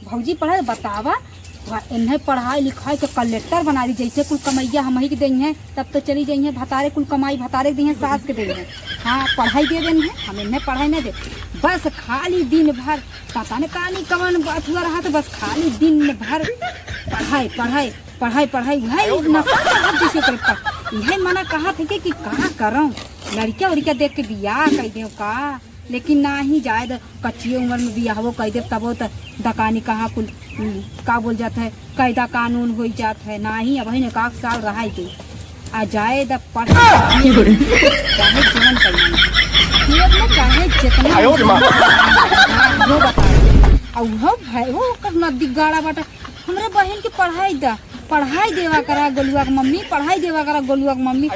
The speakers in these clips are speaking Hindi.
भौजी पढ़े बतावा इन्हें पढ़ाई लिखाई के कलेक्टर बना दी। जैसे कुल कमैया हम ही के देंगे हैं तब तो चली जाइए भतारे कुल कमाई भतारे देंगे सास के देंगे। हाँ पढ़ाई दे देंगे हम इन्हें पढ़ाई नहीं दे। बस खाली दिन भर पता नहीं कहानी कवन बात हुआ रहा तो बस खाली दिन भर पढ़ाई पढ़ाई पढ़ाई पढ़ाई यही मना कहा थे कि कहाँ करूँ लड़किया उड़किया देख के बियाह कर दे का, लेकिन ना ही जाए कच्ची उम्र में बियाह वो कह दे तब तो दकानी कहाँ कुल का बोल जाता है कायदा कानून हो जाता है। ना ही अब ही एक साल रहा ही आ जाए द पढ़ चाहे जीवन चाहे जितना वो बता वो नदी गाड़ा बाटा हमारे बहन के पढ़ाई देवा करा गोलुआ के मम्मी पढ़ाई देवा करा गोलुआ के मम्मी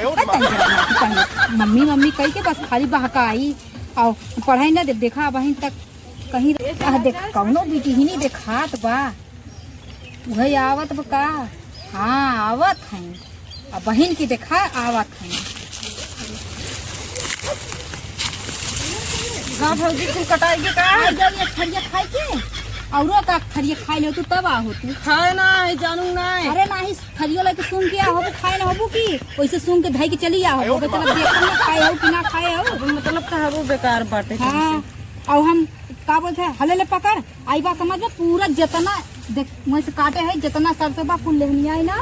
मम्मी मम्मी कह के बस खाली बहकाई और पढ़ाई ना दे देखा बहन तक कहीं देख कौनो बेटी ही नहीं देखात बा वही आवत बा का। हाँ आवत है अब बहन की देखा आवत है। गाँव भौजी कुल कटाई के का खरिया खाई के औरो का खरिया खाई ले तू तब आहो तू खाए ना जानू ना। अरे नाही खरियो लेके सुन के हो खाए ना होबू की वैसे सुन के धई के चली आ हो मतलब देख ना खाए हो कि ना खाए हो मतलब तो बेकार बाटे। हाँ और हम का बोलते हैं हले ले पकड़ आई बा समझ में पूरा जितना देख मुँह से काटे है जितना सरसों बा फूल लेहनिया ना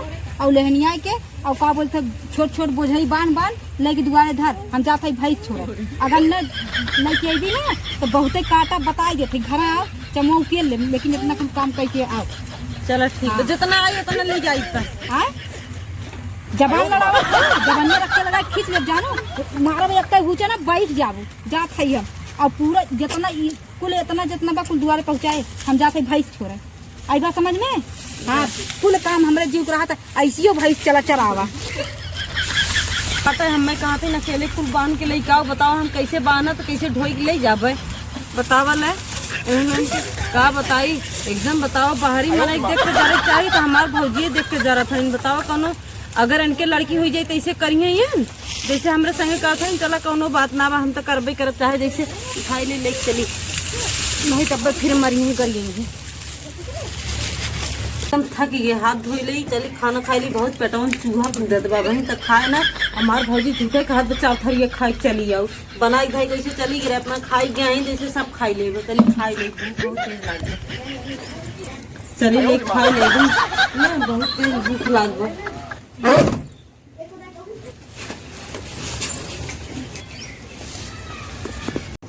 और लेहनिया के और का बोलते छोट छोट बोझई बांध लेके दुआरे धर हम जाते भैंस छोड़े अगर नहीं के भी ना तो बहुते काटा बताई देते घर आओ चमो के ले लेकिन इतना कम काम करके आओ। चलो ठीक है जितना आई उतना ले जाई जबान लड़ावत जबान रख के लगा खींच ले जानो मारा में एक घुचे ना बैठ जाबू जात है हम और पूरा जितना कुल इतना जितना बा कुल दुआरे पहुँचाए हम जाते भैंस छोड़े आई बात समझ में। हाँ कुल काम हमारे जीव रहा था ऐसी भैंस चला चलावा पता है हमें कहाँ थे अकेले कुल बांध के ले आओ बताओ हम कैसे बांधा तो कैसे ढोई के ले जाबे बतावल है का बताई एकदम बताओ बाहरी मलाई देख के जरा चाहिए तो हमार भौजी देख के जरा था बताओ कौनो अगर इनके लड़की हुई जाए तो ऐसे करिए ये जैसे हमारे संगे कहा था चला कौनो बात ना बा हम तो करबे करब चाहे जैसे खाई ले लेके चली नहीं तब फिर मरिए करिएंगे थक गए हाथ धोई ली चली खाना खाई ली बहुत पेटवन चूहा दे बहन तो खाए ना हमार भौजी झूठे का हाथ बच्चा उठरिए खाई चली आओ बनाई खाई कैसे चली गए अपना खाई गए जैसे सब खाई ले चली खाई ले बहुत तेज लागे चली ले खाई ले ना बहुत तेज भूख लाग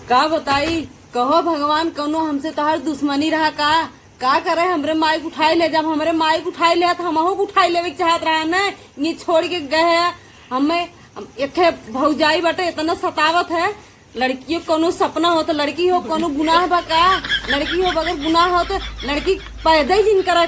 का बताई कहो भगवान कौनो हमसे तोहर दुश्मनी रहा का करे हमरे माइक उठाई ले जब हमरे माइक उठाई ले तो हम उठाई लेवे चाहत रहा ना ये छोड़ के गए है हमें एक भौजाई बटे इतना सतावत है लड़की कोनो सपना हो तो लड़की हो कोनो गुनाह बा का लड़की हो अगर गुनाह हो तो लड़की पैदा ही जिन करा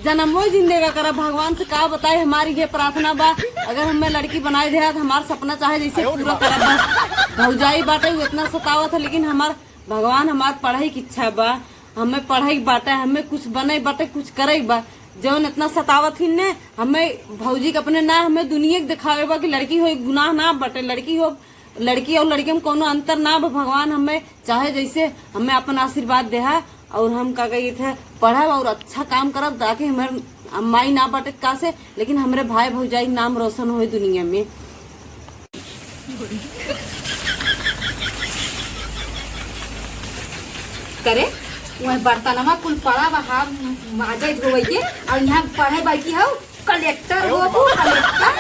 जन्मो ही जिन देगा करा भगवान से का बताए हमारी ये प्रार्थना बा अगर हमें लड़की बनाई दे तो हमारा सपना चाहे जैसे पूरा करा बस भौजाई बाटे इतना सतावत है लेकिन हमार भगवान हमार पढ़ाई की इच्छा बा हमें पढ़ाई बाटे हमें कुछ बने बाटे कुछ करे बा जौन इतना सतावत ही ने हमें भौजी के अपने ना हमें दुनिया के दिखावे बा कि लड़की हो गुनाह ना बाटे लड़की और लड़की में कोनो अंतर ना बा भगवान हमें चाहे जैसे हमें अपना आशीर्वाद दे और हम का कही थे पढ़ब और अच्छा काम करब ताकि हमारे माई ना बाटे का से लेकिन हमारे भाई भौजाई नाम रोशन हो दुनिया में। करे वह बर्तनमा कुल पड़ा बहा माजे धोइए और यहाँ पढ़े बैठी हो कलेक्टर हो कलेक्टर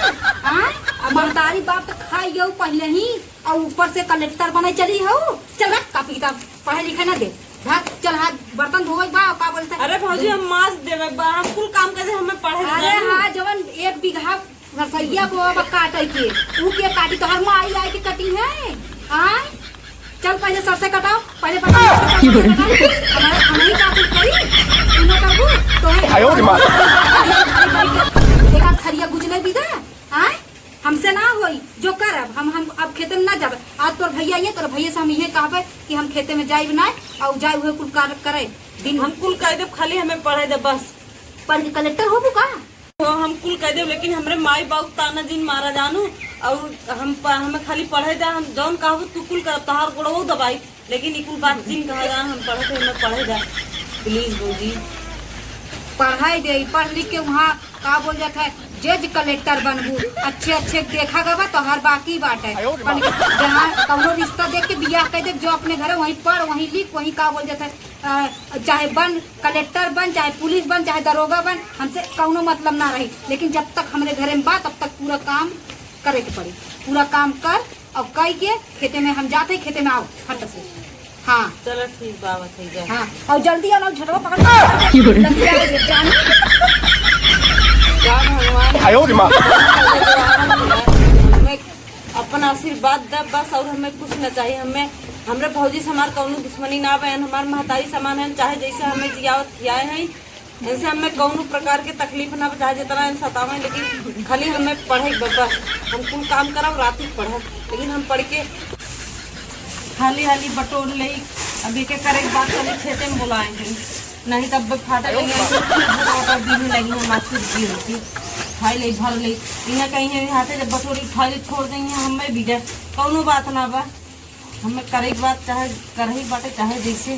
मर्दारी बाप तो खाई हो पहले ही और ऊपर से कलेक्टर बने चली हो चल कापी किताब पढ़े लिखे ना दे भाग चल हाथ बर्तन धोवे बा का बोलते अरे भौजी हम मास देवे बा हम कुल काम करे हमें पढ़े अरे हाँ जवन 1 बीघा रसैया बोबा काटे के ऊ के काटी तो हम आई के कटी है हां चल पहले सरसे कटाओ पहले हमारी काटी करी इनो करबू तो आयो रे मां देखा खरिया गुजले भी दे हां हमसे ना होई जो करब हम अब खेते में ना जाब आज तोर भैया ये तोर भैया से हम ये कहबे कि हम खेते में जाइब ना और जाए हुए कुल कार्य करे दिन हम कुल कह दे खाली हमें पढ़े दे बस पढ़ के कलेक्टर होबू का तो हम कुल कह दे लेकिन हमरे माई बाबू ताना जिन मारा जानू और हमें खाली पढ़े दे हम जौन कहबू तू कुल कर तहार गोड़ो दबाई लेकिन ई कुल बात जिन कहा जान हम पढ़े थे हमें पढ़े दे प्लीज भौजी। पढ़ाई दे, पढ़ लिख के वहाँ का बोल जाता है जज कलेक्टर बनबू, अच्छे अच्छे देखा गवा तो हर बाकी बात है। जहाँ कौनो रिश्ता देख के बियाह कर दे, जो अपने घर वहीं पढ़ वहीं लिख वहीं का बोल जाता है चाहे बन कलेक्टर बन, चाहे पुलिस बन, चाहे दरोगा बन, हमसे कौनो मतलब ना रही। लेकिन जब तक हमारे घरे में बा तब तक पूरा काम करे के पड़ी। पूरा काम कर और कई के खेते में हम जाते खेते में आओ हट से। हाँ चलो ठीक बाबा ठीक है। हाँ और जल्दी आओ, झटवा पकड़ के जाना। क्या भगवान हमें अपन आशीर्वाद दे बस, और हमें कुछ न चाहिए। हमें हमरे भौजी से हमार कौनो दुश्मनी ना बहन, हमार महतारी समान है, चाहे जैसे हमें जियावत खियाए हैं ऐसे हमें कौनो प्रकार के तकलीफ ना चाहे जितना सतावे, लेकिन खाली हमें पढ़े बस। हम कुल काम करब रात ही पढ़ब, लेकिन हम पढ़ के हाली हाली बटोर ले। अब एक करे के बात चले खेते में बुलाएंगे, नहीं तब फाटा लगी लगी माछी दी होती खाई ले भर ले इन्हें कहीं हाथे जब बटोरी खाई ले छोड़ देंगे हमें भी जाए कौनो बात ना बा। हमें करे के बात चाहे कर ही बाटे चाहे जैसे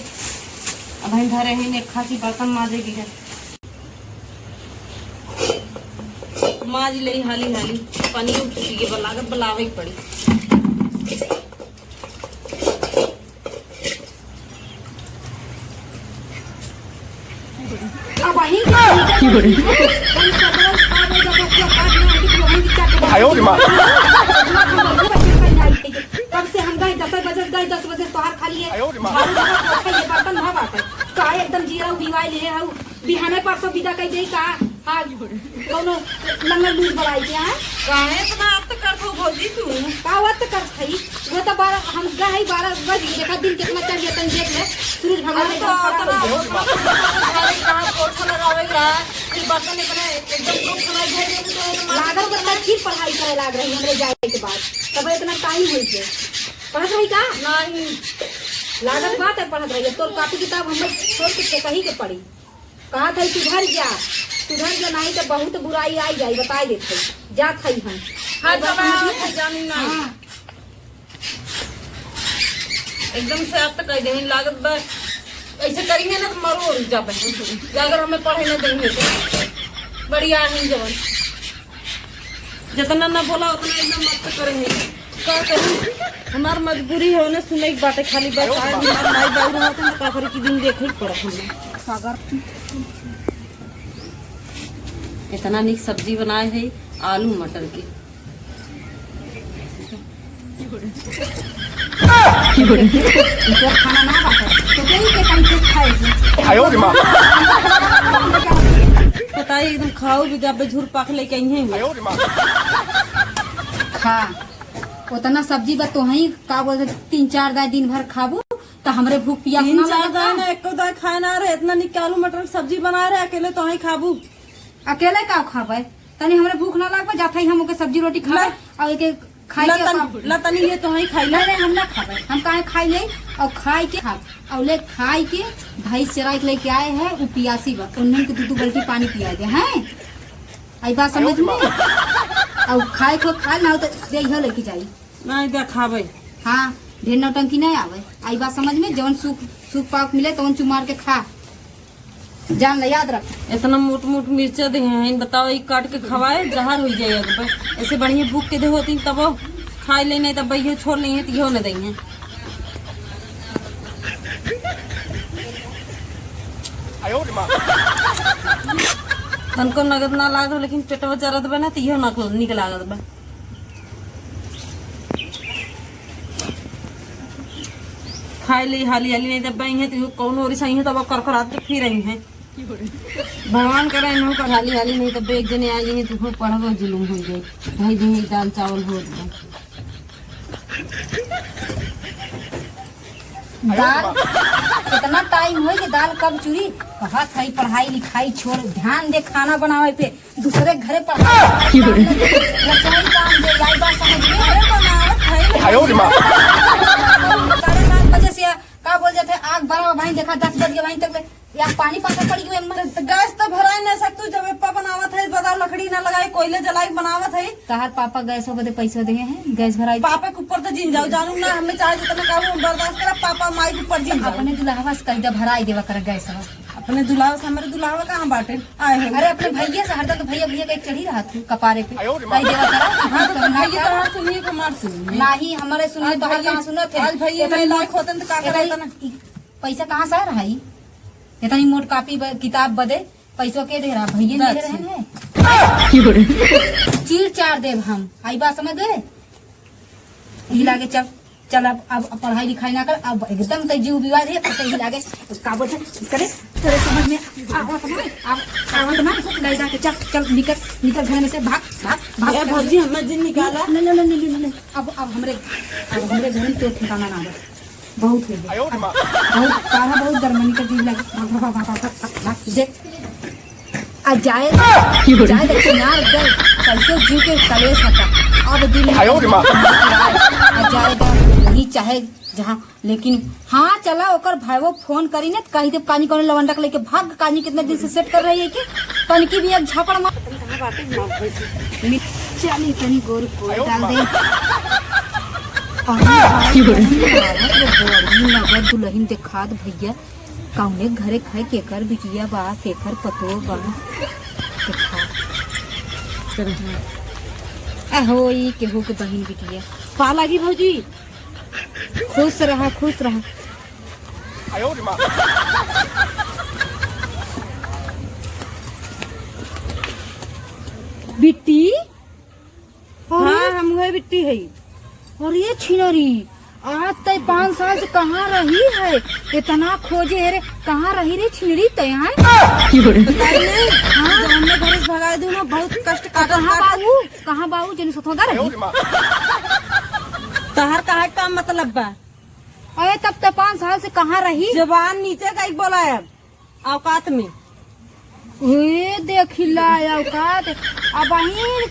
अब हम धरे ही ने खासी बर्तन माजे भी जाए माज ले हाली हाली पानी उठी के लागत बुलावे ही पड़ी। कब से हम गए 10 बजे तोहार खाली है बर्तन न बात है का एकदम जीरा दिवाई ले हूँ बिहाने परसों विदा कह दे का। हाँ कौनो लंगर लूज बढ़ाई के हैं काहे इतना आप कर दो भौजी तू का वक्त कर थई वो तो 12 हम गए 12 बजे देखा दिन कितना चल गया तन देख ले सूरज भगवान ने कहां कोठा लगावेगा फिर बर्तन इतना एकदम ग्रुप बनाई भेज लागल बच्चा फिर पढ़ाई करे लाग रही हमरे जाए के बाद तब इतना टाइम होई छे पढ़त रही का नहीं लागत बात है पढ़त रही तो कॉपी किताब हम छोड़ के कहीं के पढ़ी कहा था सुधर जा नहीं तो बहुत बुराई आई जाई बता देते जा थई हम जानी ना एकदम से आप तक कह देंगे लागत बस ऐसे करेंगे ना तो मरो जब अगर हमें पढ़े न देंगे तो बढ़िया है जवन जितना ना बोला उतना एकदम मत करेंगे क्या करें हमार मजबूरी है उन्हें सुने की बातें खाली बस हमारे माई बाबू रहा तो काफरी की दिन देख ही पड़ा हमें इतना नीक सब्जी बनाए है आलू मटर की खाना ना तो के खाए बताइए एकदम खाओ भी जब झूर पाक लेके आई है खा उतना सब्जी बा तो ही का बोलते 3-4 दाई दिन भर खाबू तो हमरे भूख पियास ना लगे एको दाई खाए ना रहे इतना नीक आलू मटर की सब्जी बना रहे अकेले तो ही खाबू अकेले का खाबे तनी हमरे भूख ना लगबे जाते हम के सब्जी रोटी खाए और एक खाई के तनी ये तो ही खाई नहीं हम ना खाबे हम काहे खाई ले और खाई के खा और ले खाई के भाई चराई लेके आए हैं वो पियासी बा उन्होंने के 2 बाल्टी पानी पिया दे हैं आई बात समझ में और खाए को खा ना तो दे ही लेके जाई नहीं दे खाबे। हाँ ढेर नौटंकी नहीं आवे आई बात समझ में जवन सूख पाक मिले तो चुमार के खा जान ले याद रख इतना मोट मोट मिर्चा दे हैं बताओ ये काट के खवाए जहर हो जाएगा ऐसे बढ़िया भूख के दे होती तब खाई ले नहीं तब ये छोड़ लेंगे तो यो न देंगे तनको नगद ना लाग लेकिन पेटवा जरत बा ना तो यो निक लागत बा खाई ले हाली हाली नहीं दबाई है तो कौन और सही है तब करकरात के फिर आई है भगवान करे इन्हों कर हाली हाली नहीं तब एक जने आ जाए तो पढ़ो जुलूम हो जाए भाई दही दाल चावल हो जाए दाल इतना टाइम हो कि दाल कब चुरी कहा था पढ़ाई लिखाई छोड़ ध्यान दे खाना बनावे पे दूसरे घरे पढ़ाई रसोई काम दे आई बात समझ में 7:30 बजे से का बोल जाते आग बड़ा भाई देखा 10 बजे भाई तक या पानी पाता पड़ी गई गैस तो भरा नहीं सकतू जब पापा बनावत है बताओ लकड़ी ना लगाई कोयले जलाई बनावत है तहार पापा गैस बदे पैसे दे हैं गैस भराई पापा के ऊपर तो जिन जाओ जानू ना हमें चाहे जितना काम बर्दाश्त करा पापा माई के ऊपर जिन अपने दुल्हा से कहीं भराई देवा कर गैस अपने दुलावा से हमारे दुलावा कहाँ बाटे आए हैं। अरे अपने भैया से हरदम तो भैया भैया का एक चढ़ी रहा तू कपारे पे नहीं देवा करा हाँ तो भैया तो हाँ सुनिए हमार सुनिए नहीं हमारे सुनिए तो हर कहाँ सुनत है आज भैया मेरे लायक होते तो का करे ना। पैसा कहाँ से आ रहा है इतनी मोट कापी किताब बदे पैसों के दे रहा भैया दे रहे हैं चीर चार देव हम आई बात समझ गए हिला के चल चल अब पढ़ाई लिखाई ना कर अब एकदम तो जीव विवाद है तो हिला के काबू करे तेरे समझ में आवत नहीं के चल चल निकल घर में से भाग भाग भाग भौजी हमें दिन निकाला नहीं अब हमरे घर में तो ठिकाना ना बहुत हो गया बहुत काला बहुत दरमनी का जीव लगे देख आ जाए किनार गए कैसे जीव के कलेश हटा अब दिल जाएगा नहीं चाहे जहाँ लेकिन हाँ चला ओकर भाई वो फोन करी ने कही दे कानी कौन लवंडा के लेके भाग कानी कितने दिन से सेट कर रही है कि तनकी भी एक झापड़ मार चली तनी गोर को डाल दे दुल्हन देखात भैया कौने घरे खाए केकर बिटिया बा केकर पतो बा होई केहू के बहन बिटिया पा लगी भौजी खुश रहा बिट्टी हाँ हम वही बिट्टी है। और ये छिनरी आज तय 5 साल से कहाँ रही है इतना खोजे रे कहाँ रही रे छिनरी तय हमने घर से भगा दूँ ना बहुत कष्ट कहाँ बाबू जन सतोदा रही तहर कहा का मतलब बा अरे तब तो 5 साल से कहाँ रही जबान नीचे का बोला है औकात में देखिला औकात अब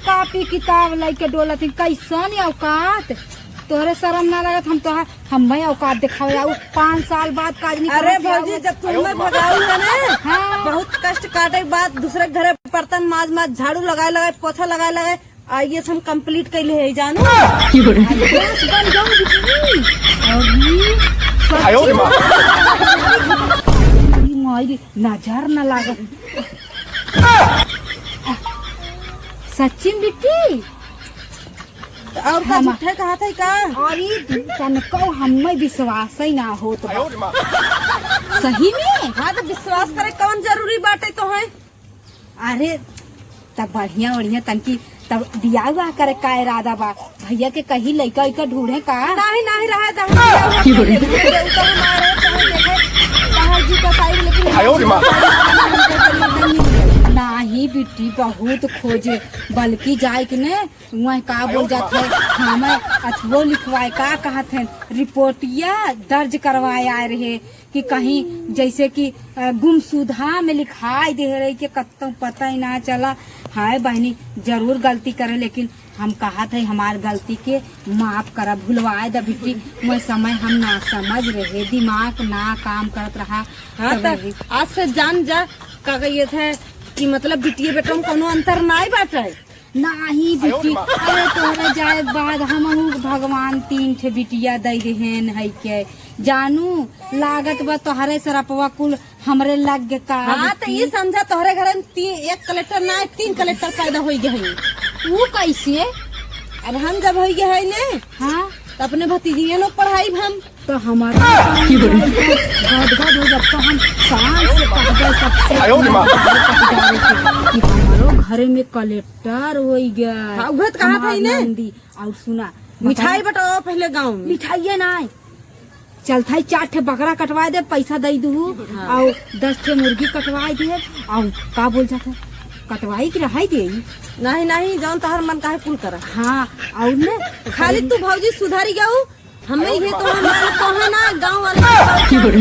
कापी किताब लेके डोलत कैसन औकात तोहरे शर्म ना लगत हम तो हम औकात दिखावे 5 साल बाद काज नहीं। अरे भौजी जब तुम्हें भगाऊ है ना हाँ। बहुत कष्ट काटे के बाद दूसरे घरे बर्तन माज झाड़ू लगाए पोछा लगाए आइए हम कंप्लीट कर ले जानू नजर न लागत सचिन बिट्टी और का झूठे कहा था का और तनको हमें विश्वास ही ना हो तो सही में हाँ तो विश्वास करे कौन जरूरी बाटे तो है। अरे तब बढ़िया तनकी तब दिया हुआ करे का इरादा बा भैया के कहीं लड़का ढूंढे का नहीं रहा नहीं बिट्टी बहुत खोजे बल्कि जाए कि ने वहाँ का बोल जाते हमें अथवो लिखवाए का कहते रिपोर्टिया दर्ज करवाए आए रहे कि कहीं जैसे कि गुमशुदा में लिखाई दे रही कि कत्तों पता ही ना चला। हाय बहनी जरूर गलती करे लेकिन हम कहा थे हमार गलती के माफ करा भूलवाए द बिट्टी मैं समय हम ना समझ रहे दिमाग ना काम करत रहा। हाँ तो आज से जान जा का ये थे कि मतलब बिटिया बेटा में कोनो अंतर नहीं बाटे नहीं बिट्टी अरे तोहरे जाए बाद हम भगवान 3 ठे बिटिया दे देहन है के जानू लागत बा तोहरे सरपवा कुल हमरे लग के का। हाँ तो ये समझा तोहरे घर में 1 कलेक्टर ना 3 कलेक्टर पैदा हो गए वो कैसे अब हम जब हो गए है ने हाँ तो अपने भतीजिया लोग पढ़ाई हम तो हमारा जब तो हम साल से हमारो घर में कलेक्टर हो गया। हाँ, कहा था इन्हें और सुना मिठाई बटाओ पहले गाँव में मिठाई नहीं चलता 4 ठे बकरा कटवा दे पैसा दे दू और 10 ठे मुर्गी कटवा दे और का बोल जाता कटवाई की रहाई दे नहीं जान तहर मन काहे कुल कर। हाँ और न खाली तू भौजी सुधारी जाऊ हमें ये तो है ना गाँव वाले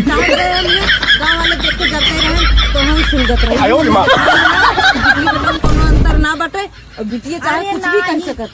गाँव वाले देख के डरते रहे तो हम सुनगत रहे कोनो अंतर ना बटे और बिटिया चाहे कुछ भी कर सकत